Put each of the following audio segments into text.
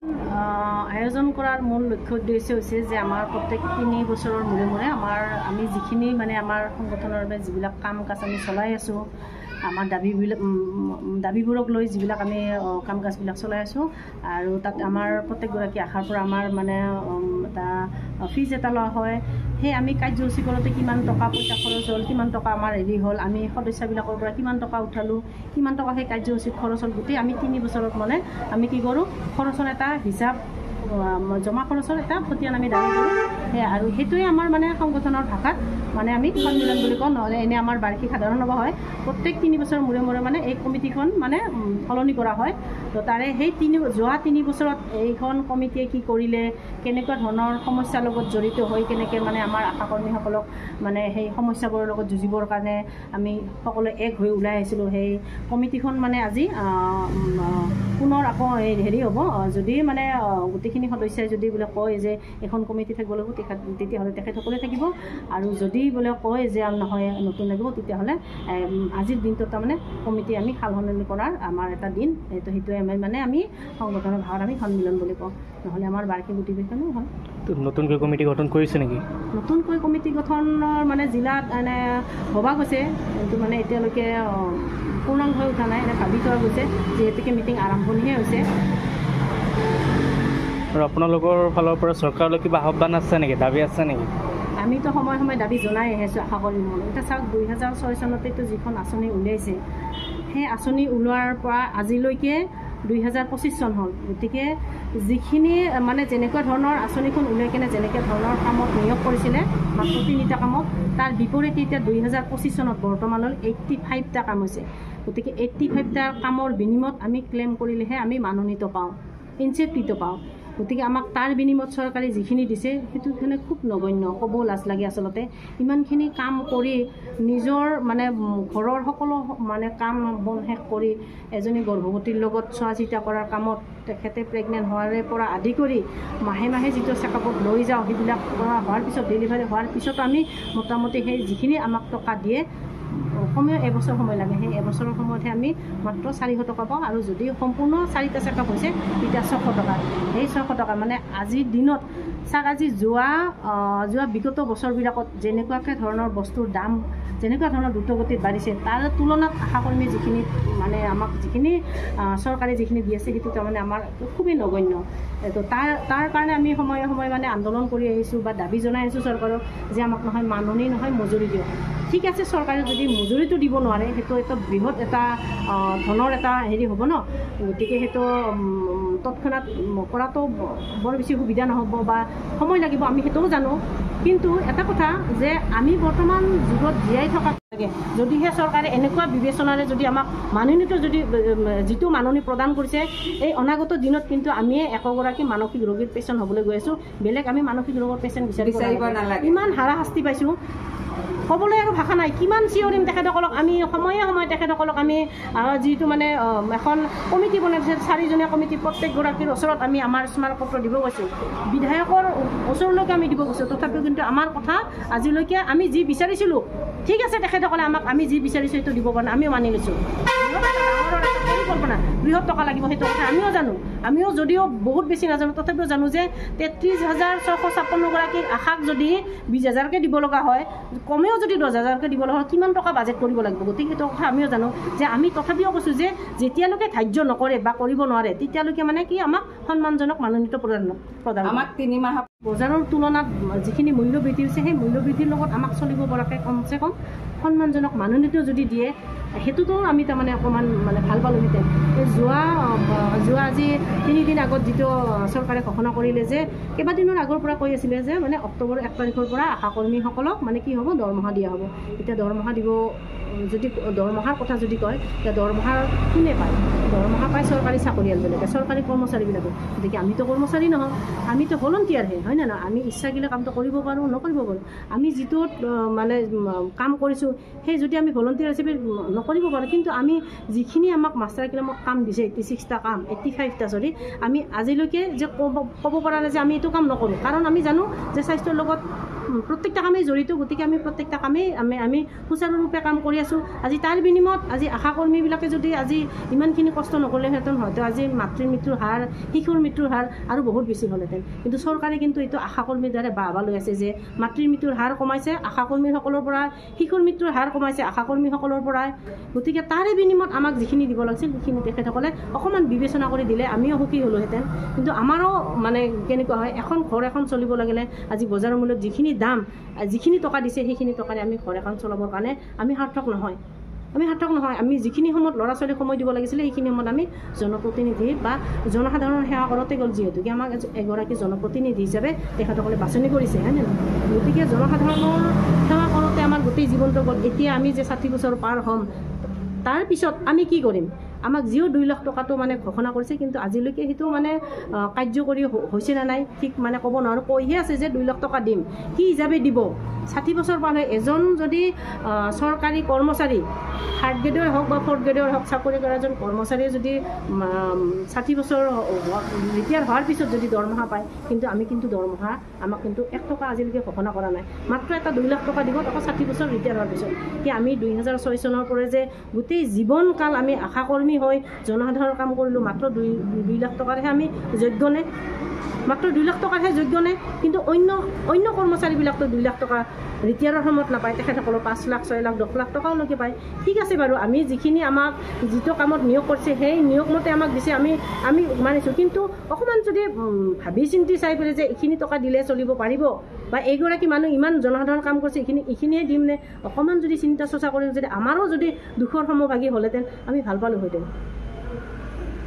আয়োজন কৰাৰ মূল লক্ষ্য উদ্দেশ্য হৈছে যে আমাৰ প্ৰত্যেক 3 বছৰৰ মূৰে মূৰে আমি যিখিনি মানে আমাৰ সংগঠনৰ বাবে যিবিলাক কাম কাজ আমি চলাই আছোঁ, আমাৰ দাবীবোৰক লৈ যিবিলাক আমি কাম কাজবিলাক চলাই আছোঁ, আৰু তাত আমাৰ প্ৰত্যেকগৰাকী আশাৰ পৰা আমাৰ মানে এটা ফিজ এটা লোৱা হয়। সেই আমি কাৰ্যসূচী কৰোঁতে কিমান টকা পইচা খৰচ হ'ল, কিমান টকা আমাৰ হ'ল, আমি সদস্যবিলাকৰ পৰা কিমান টকা উঠালোঁ, কিমান টকা সেই কাৰ্যসূচীত খৰচ হ'ল, গোটেই আমি 3 বছৰত মানে আমি কি কৰোঁ, খৰচৰ এটা হিচাপ, জমা খৰচৰ এটা খতিয়ান আমি দাবী কৰোঁ। আৰু সেইটোৱে আমাৰ মানে সংগঠনৰ ভাষাত মানে আমি সন্মিলন বুলি কওঁ, নহ'লে এনে আমাৰ বাৰ্ষিক সাধাৰণ সভা হয়। প্ৰত্যেক 3 বছৰ মূৰে মূৰে মানে এই কমিটিখন মানে সলনি কৰা হয়। তো তাৰে সেই যোৱা 3 বছৰত এইখন কমিটিয়ে কি কৰিলে, কেনেকুৱা ধৰণৰ সমস্যাৰ লগত জড়িত হৈ কেনেকৈ মানে আমাৰ আশাকৰ্মীসকলক মানে সেই সমস্যাবোৰৰ লগত যুঁজিবৰ কাৰণে আমি সকলোৱে এক হৈ ওলাই আহিছিলোঁ। সেই কমিটিখন মানে আজি পুনৰ আকৌ হেৰি হ'ব, যদি মানে গোটেইখিনি সদস্যই যদি বোলে কয় যে এখন কমিটি থাকিব লাগিব, তেতিয়াহ'লে তেখেতসকলে থাকিব, আৰু যদি বোলে কয় যে নহয় নতুন লাগিব, তেতিয়াহ'লে আজিৰ দিনটোত তাৰমানে কমিটি আমি সাল সলনি কৰাৰ আমাৰ এটা দিন, সেইটোৱে আমি সংগঠনৰ ভাষাত আমি সন্মিলন বুলি কওঁ, নহ'লে আমাৰ বাৰ্ষিক অধিৱেশনো হয়। নতুনকৈ কমিটি গঠন কৰিছে নেকি? নতুনকৈ কমিটি গঠনৰ মানে জিলাত এনে ভবা গৈছে, কিন্তু মানে এতিয়ালৈকে পূৰ্ণাংগ হৈ উঠা নাই, এনে ভাবি থোৱা গৈছে, যিহেতুকে মিটিং আৰম্ভণিহে হৈছে। আৰু আপোনালোকৰ ফালৰ পৰা চৰকাৰলৈ কিবা আহ্বান আছে নেকি, দাবী আছে নেকি? আমিতো সময়ে সময়ে দাবী জনাই আহিছোঁ আশাকৰ্মীসকলক। এতিয়া চাওক, 2006 চনতেতো যিখন আঁচনি উলিয়াইছে, সেই আঁচনি ওলোৱাৰ পৰা আজিলৈকে 2025 চন হ'ল। গতিকে যিখিনি মানে যেনেকুৱা ধৰণৰ আঁচনিখন উলিয়াই কেনে যেনেকৈ ধৰণৰ কামত নিয়োগ কৰিছিলে, মাত্ৰ 3টা কামত, তাৰ বিপৰীতে এতিয়া 2025 চনত বৰ্তমানলৈ 85টা কাম হৈছে। গতিকে 85টা কামৰ বিনিময়ত আমি ক্লেইম কৰিলেহে আমি মাননীত পাওঁ, ইনচেণ্টিভ পাওঁ। গতিকে আমাক তাৰ বিনিময়ত চৰকাৰে যিখিনি দিছে সেইটো খুব নগণ্য, ক'ব লাজ লাগে আচলতে। ইমানখিনি কাম কৰি নিজৰ মানে ঘৰৰ সকলো মানে কাম বন শেষ কৰি এজনী গৰ্ভৱতীৰ লগত চোৱা চিতা কৰাৰ কামত, তেখেতে প্ৰেগনেণ্ট হোৱাৰে পৰা আদি কৰি মাহে মাহে যিটো চেকআপত লৈ যাওঁ, সেইবিলাক কৰা হোৱাৰ পিছত, ডেলিভাৰী হোৱাৰ পিছত আমি মোটামুটি সেই যিখিনি আমাক টকা দিয়ে, কমেও এবছৰ সময় লাগে, সেই এবছৰৰ সময়তহে আমি মাত্ৰ 400 টকা পাওঁ। আৰু যদি সম্পূৰ্ণ 4টা চেকআপ হৈছে তেতিয়া 600 টকা। সেই 600 টকা মানে আজিৰ দিনত চাওক, আজি যোৱা বিগত বছৰবিলাকত যেনেকুৱাকৈ ধৰণৰ বস্তুৰ দাম যেনেকুৱা ধৰণৰ দ্ৰুতগতিত বাঢ়িছে, তাৰ তুলনাত আশাকৰ্মী যিখিনি মানে আমাক যিখিনি চৰকাৰে যিখিনি দি আছে, সেইটো তাৰমানে আমাৰ খুবেই নগণ্য। তো তাৰ কাৰণে আমি সময়ে সময়ে মানে আন্দোলন কৰি আহিছোঁ বা দাবী জনাই আহিছোঁ চৰকাৰক, যে আমাক নহয় মাননি নহয় মজুৰি দিয়ক। ঠিক আছে, চৰকাৰে যদি মজুৰিটো দিব নোৱাৰে, সেইটো এটা বৃহৎ এটা ধনৰ এটা হেৰি হ'ব ন। গতিকে সেইটো তৎক্ষণাত কৰাটো বৰ বেছি সুবিধা নহ'ব বা সময় লাগিব, আমি সেইটোও জানো। কিন্তু এটা কথা যে আমি বৰ্তমান যুগত জীয়াই থকা লাগে, যদিহে চৰকাৰে এনেকুৱা বিবেচনাৰে যদি আমাক মাননীত যিটো মাননি প্ৰদান কৰিছে, এই অনাগত দিনত কিন্তু আমিয়ে একোগৰাকী মানসিক ৰোগীৰ পেচেণ্ট হ'বলৈ গৈ আছোঁ। বেলেগ আমি মানসিক ৰোগৰ পেচেণ্ট বিচাৰিব নালাগে। ইমান হাৰাশাস্তি পাইছোঁ, ক'বলৈ আৰু ভাষা নাই। কিমান চিঞৰিম তেখেতসকলক, আমি সময়ে সময়ে তেখেতসকলক আমি যিটো মানে এখন কমিটি বনাইছে, 4জনীয়া কমিটি, প্ৰত্যেকগৰাকীৰ ওচৰত আমি আমাৰ স্মাৰকপত্ৰ দিব গৈছোঁ, বিধায়কৰ ওচৰলৈকে আমি দিব গৈছোঁ। তথাপিও কিন্তু আমাৰ কথা আজিলৈকে আমি যি বিচাৰিছিলোঁ, ঠিক আছে তেখেতসকলে আমাক আমি যি বিচাৰিছোঁ সেইটো দিব পৰা নাই, আমিও মানি লৈছোঁ। পৰিকল্পনা বৃহৎ টকা লাগিব, সেইটো কথা আমিও জানো। আমিও যদিও বহুত বেছি নাজানো, তথাপিও জানো যে 33,656গৰাকীৰ আশাক যদি 20,000কৈ দিব লগা হয়, কমেও যদি 10,000কৈ দিব লগা হয়, কিমান টকা বাজেট কৰিব লাগিব। গতিকে সেইটো কথা আমিও জানো, যে আমি তথাপিও কৈছোঁ যে যেতিয়ালৈকে ধাৰ্য নকৰে বা কৰিব নোৱাৰে, তেতিয়ালৈকে মানে কি আমাক সন্মানজনক মাননীত প্ৰদান আমাক 3 মাহ বজাৰৰ তুলনাত যিখিনি মূল্য বৃদ্ধি হৈছে, সেই মূল্য বৃদ্ধিৰ লগত আমাক চলিব পৰাকৈ কমচে কম সন্মানজনক মাননীত যদি দিয়ে, সেইটোতো আমি তাৰমানে অকণমান মানে ভাল পালোঁহেঁতেন। যোৱা আজি 3 দিন আগত যিটো চৰকাৰে ঘোষণা কৰিলে, যে কেইবাদিনৰ আগৰ পৰা কৈ আছিলে যে মানে অক্টোবৰ 1 তাৰিখৰ পৰা আশাকৰ্মীসকলক মানে কি হ'ব, দৰমহা দিয়া হ'ব। এতিয়া দৰমহা দিব, যদি দৰমহাৰ কথা যদি কয়, এতিয়া দৰমহা কোনে পায়? দৰমহা পায় চৰকাৰী চাকৰিয়ালবিলাকে, চৰকাৰী কৰ্মচাৰীবিলাকে। গতিকে আমিতো কৰ্মচাৰী নহয়, আমিতো ভলণ্টিয়াৰহে, হয় নে নহয়? আমি ইচ্ছা গ'লে কামটো কৰিব পাৰোঁ, নকৰিব পাৰোঁ। আমি যিটোত মানে কাম কৰিছোঁ, সেই যদি আমি ভলণ্টিয়াৰ হিচাপে নকৰিব পাৰোঁ, কিন্তু আমি যিখিনি আমাক মাষ্টাৰগিলা আমাক কাম দিছে, 86টা কাম, 85টা আমি আজিলৈকে যে ক'ব পৰা নাই যে আমি এইটো কাম নকৰোঁ। কাৰণ আমি জানো যে স্বাস্থ্যৰ লগত প্ৰত্যেকটা কামেই জড়িত গতিকে আমি প্ৰত্যেকটা কামেই আমি সুচাৰুৰূপে কাম কৰি আছোঁ আজি তাৰ বিনিময়ত আজি আশাকৰ্মীবিলাকে যদি আজি ইমানখিনি কষ্ট নকৰিলেহেঁতেন হয়তো আজি মাতৃৰ মৃত্যুৰ হাৰ শিশুৰ মৃত্যুৰ হাৰ আৰু বহুত বেছি হ'লহেঁতেন কিন্তু চৰকাৰে কিন্তু এইটো আশাকৰ্মীৰ দ্বাৰা বাহবা লৈ আছে যে মাতৃৰ মৃত্যুৰ হাৰ কমাইছে আশাকৰ্মীসকলৰ পৰা শিশুৰ মৃত্যুৰ হাৰ কমাইছে আশাকৰ্মীসকলৰ পৰাই গতিকে তাৰে বিনিময়ত আমাক যিখিনি দিব লাগিছিল সেইখিনি তেখেতসকলে অকণমান বিবেচনা কৰি দিলে আমিও সুখী হ'লোহেঁতেন কিন্তু আমাৰো মানে কেনেকুৱা হয় এখন ঘৰ এখন চলিব লাগিলে আজি বজাৰৰ মূল্যত যিখিনি দাম যিখিনি টকা দিছে সেইখিনি টকাৰে আমি ঘৰ এখন চলাবৰ কাৰণে আমি সাৰ্থক নহয় আমি যিখিনি সময়ত ল'ৰা ছোৱালীক সময় দিব লাগিছিলে সেইখিনি সময়ত আমি জনপ্ৰতিনিধি বা জনসাধাৰণৰ সেৱা কৰোঁতে গ'ল যিহেতুকে আমাক এগৰাকী জনপ্ৰতিনিধি হিচাপে তেখেতসকলে বাছনি কৰিছে হয়নে গতিকে জনসাধাৰণৰ সেৱা কৰোঁতে আমাৰ গোটেই জীৱনটো গ'ল এতিয়া আমি যে 60 বছৰ পাৰ হ'ম তাৰ পিছত আমি কি কৰিম আমাক যিও 2 লাখ টকাটো মানে ঘোষণা কৰিছে কিন্তু আজিলৈকে সেইটো মানে কাৰ্যকৰী হৈছে না নাই ঠিক মানে ক'ব নোৱাৰোঁ কৈহে আছে যে 2 লাখ টকা দিম কি হিচাপে দিব 60 বছৰ পাৰ এজন যদি চৰকাৰী কৰ্মচাৰী 3rd গ্ৰেডৰ হওক বা 4th গ্ৰেডৰ হওক চাকৰি কৰা এজন কৰ্মচাৰীয়ে যদি 60 বছৰ ৰিটায়াৰ হোৱাৰ পিছত যদি দৰমহা পায় কিন্তু আমি কিন্তু দৰমহা আমাক কিন্তু 1 টকা আজিলৈকে ঘোষণা কৰা নাই মাত্ৰ এটা 2 লাখ টকা দিব আকৌ 60 বছৰ ৰিটায়াৰ হোৱাৰ পিছত কি আমি 2006 চনৰ পৰা যে গোটেই জীৱনকাল আমি আশাকৰ্মী হৈ জনসাধাৰণৰ কাম কৰিলোঁ মাত্ৰ 2 লাখ টকাৰহে আমি যোগ্যনে মাত্ৰ 2 লাখ টকাৰহে যোগ্যনে কিন্তু অন্য কৰ্মচাৰীবিলাকতো 2 লাখ টকা ৰিটায়াৰৰ সময়ত নাপায় তেখেতসকলৰ 5 লাখ 6 লাখ 10 লাখ টকালৈকে পায় ঠিক আছে বাৰু আমি যিখিনি আমাক যিটো কামত নিয়োগ কৰিছে সেই নিয়োগমতে আমাক দিছে আমি মানিছোঁ কিন্তু অকণমান যদি ভাবি চিন্তি চাই পেলাই যে এইখিনি টকা দিলে চলিব পাৰিব বা এইগৰাকী মানুহ ইমান জনসাধাৰণ কাম কৰিছে এইখিনিয়ে দিম নে অকণমান যদি চিন্তা চৰ্চা কৰি যদি আমাৰো যদি দুখৰ সমভাগী হ'লহেঁতেন আমি ভাল পালোহেঁতেন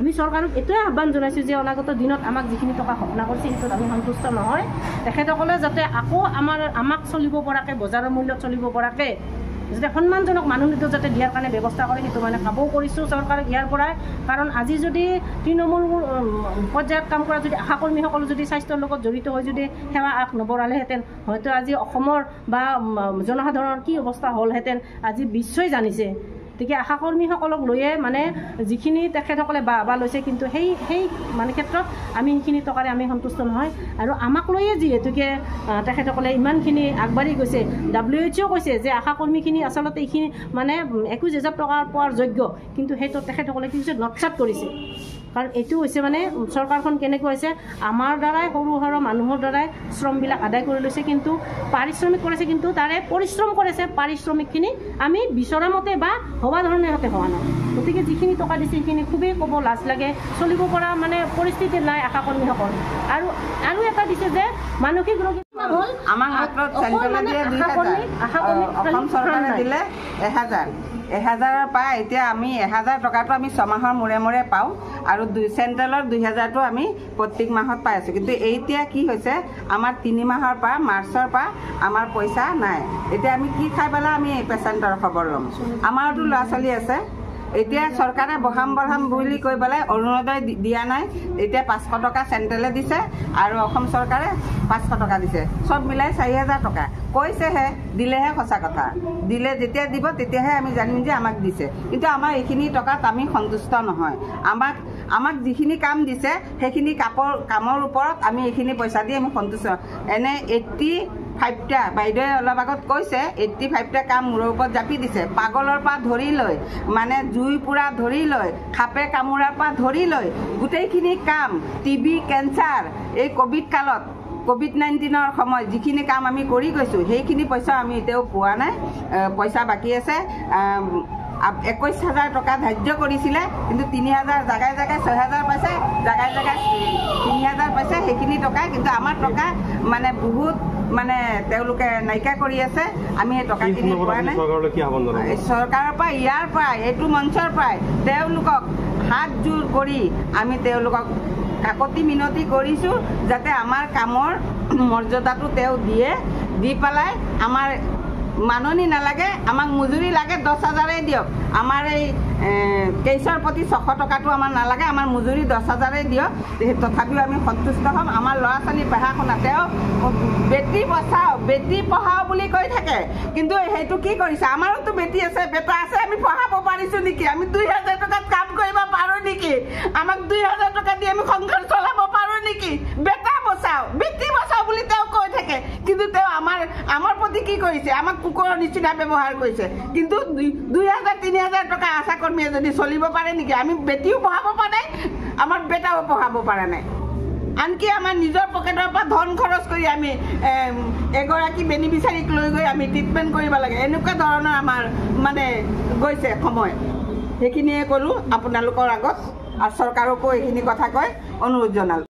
আমি চৰকাৰক এইটোৱে আহ্বান জনাইছোঁ যে অনাগত দিনত আমাক যিখিনি টকা ঘোষণা কৰিছে সেইটোত আমি সন্তুষ্ট নহয় তেখেতসকলে যাতে আকৌ আমাক চলিব পৰাকৈ বজাৰৰ মূল্যত চলিব পৰাকৈ যাতে সন্মানজনক মানুহটো যাতে দিয়াৰ কাৰণে ব্যৱস্থা কৰে সেইটো মানে কামো কৰিছোঁ চৰকাৰক ইয়াৰ পৰাই কাৰণ আজি যদি তৃণমূল পৰ্যায়ত কাম কৰা যদি আশাকৰ্মীসকল যদি স্বাস্থ্যৰ লগত জড়িত হৈ যদি সেৱা আগ নবঢ়ালেহেঁতেন হয়তো আজি অসমৰ বা জনসাধাৰণৰ কি অৱস্থা হ'লহেঁতেন আজি বিশ্বই জানিছে গতিকে আশাকৰ্মীসকলক লৈয়ে মানে যিখিনি তেখেতসকলে বা লৈছে কিন্তু সেই মানে ক্ষেত্ৰত আমি সেইখিনি টকাৰে আমি সন্তুষ্ট নহয় আৰু আমাক লৈয়ে যিহেতুকে তেখেতসকলে ইমানখিনি আগবাঢ়ি গৈছে WHO কৈছে যে আশাকৰ্মীখিনি আচলতে এইখিনি মানে 21,000 টকা পোৱাৰ যোগ্য কিন্তু সেইটো তেখেতসকলে কি হৈছে নৎসাত কৰিছে কাৰণ এইটো হৈছে মানে চৰকাৰখন কেনেকুৱা হৈছে আমাৰ দ্বাৰাই সৰু সৰু মানুহৰ দ্বাৰাই শ্ৰমবিলাক আদায় কৰি লৈছে কিন্তু পাৰিশ্ৰমিক কৰিছে কিন্তু তাৰে পৰিশ্ৰম কৰিছে পাৰিশ্ৰমিকখিনি আমি বিচৰা মতে বা হোৱা ধৰণে হতে হোৱা নাই গতিকে যিখিনি টকা দিছে সেইখিনি খুবেই ক'ব লাজ লাগে চলিব পৰা মানে পৰিস্থিতি নাই আশাকৰ্মীসকল আৰু এটা দিছে যে মানসিক ৰোগী হ'ল আমাক মাত্ৰ চেণ্ট্ৰেলে দিয়ে 2,000 অসম চৰকাৰে দিলে 1,000 পৰা এতিয়া আমি 1,000 টকাটো আমি 6 মাহৰ মূৰে পাওঁ আৰু চেণ্ট্ৰেলৰ 2,000টো আমি প্ৰত্যেক মাহত পাই আছোঁ কিন্তু এতিয়া কি হৈছে আমাৰ 3 মাহৰ পৰা মাৰ্চৰ পৰা আমাৰ পইচা নাই এতিয়া আমি কি খাই পেলাই আমি পেচেণ্টৰ খবৰ ল'ম আমাৰতো ল'ৰা ছোৱালী আছে এতিয়া চৰকাৰে বঢ়াম বুলি কৈ পেলাই অৰুণোদয় দিয়া নাই এতিয়া 500 টকা চেণ্ট্ৰেলে দিছে আৰু অসম চৰকাৰে 500 টকা দিছে সব মিলাই 4,000 টকা কৈছেহে দিলেহে সঁচা কথা দিলে যেতিয়া দিব তেতিয়াহে আমি জানিম যে আমাক দিছে কিন্তু আমাৰ এইখিনি টকাত আমি সন্তুষ্ট নহয় আমাক যিখিনি কাম দিছে সেইখিনি কামৰ ওপৰত আমি এইখিনি পইচা দি আমি সন্তুষ্ট এনে 85টা বাইদেৱে অলপ আগত কৈছে 85টা কাম মূৰৰ ওপৰত জাপি দিছে পাগলৰ পৰা ধৰি লৈ মানে জুই পুৰা ধৰি লৈ খাপে কামোৰাৰ পৰা ধৰি লৈ গোটেইখিনি কাম টিবি কেঞ্চাৰ এই কোভিড কালত COVID-19 সময় যিখিনি কাম আমি কৰি গৈছোঁ সেইখিনি পইচা আমি এতিয়াও পোৱা নাই পইচা বাকী আছে 21,000 টকা ধাৰ্য কৰিছিলে কিন্তু 3,000 জাগাই 6,000 পাইছে জাগাই 3,000 পাইছে সেইখিনি টকা কিন্তু আমাৰ টকা মানে বহুত মানে তেওঁলোকে নাইকিয়া কৰি আছে আমি এই টকাখিনি পোৱা নাই চৰকাৰৰ পৰা ইয়াৰ পৰা এইটো মঞ্চৰ পৰাই তেওঁলোকক হাত জোৰ কৰি আমি তেওঁলোকক কাকতি মিনতি কৰিছোঁ যাতে আমাৰ কামৰ মৰ্যাদাটো তেওঁ দি পেলাই আমাৰ মাননি নালাগে আমাক মজুৰি লাগে 10,000 দিয়ক আমাৰ এই কেছৰ প্ৰতি 600 টকাটো আমাৰ নালাগে আমাৰ মজুৰি 10,000 দিয়ক তথাপিও আমি সন্তুষ্ট হ'ম আমাৰ ল'ৰা ছোৱালী পঢ়া শুনা তেওঁ বেটি পঢ়াও বুলি কৈ থাকে কিন্তু সেইটো কি কৰিছে আমাৰোতো বেটি আছে বেটা আছে আমি পঢ়াব পাৰিছোঁ নেকি আমি 2,000 টকাত কাম কৰিব পাৰোঁ নেকি আমাক 2,000 টকা দি আমি সংসাৰ চলাব পাৰোঁ নেকি বেটা বচাও বেটি বচাও বুলি তেওঁ কৈ থাকে কিন্তু তেওঁ আমাৰ কুকুৰৰ নিচিনা ব্যৱহাৰ কৰিছে কিন্তু 2,000-3,000 টকা আশা কৰ্মীয়ে যদি চলিব পাৰে নেকি আমি বেটিও পঢ়াব পৰা নাই আমাৰ বেটাও পঢ়াব পৰা নাই আনকি আমাৰ নিজৰ পকেটৰ পৰা ধন খৰচ কৰি আমি এগৰাকী বেনিফিচিয়াৰীক লৈ গৈ আমি ট্ৰিটমেণ্ট কৰিব লাগে এনেকুৱা ধৰণৰ আমাৰ মানে গৈছে সময় সেইখিনিয়ে ক'লোঁ আপোনালোকৰ আগত আৰু চৰকাৰকো এইখিনি কথা কৈ অনুৰোধ জনালোঁ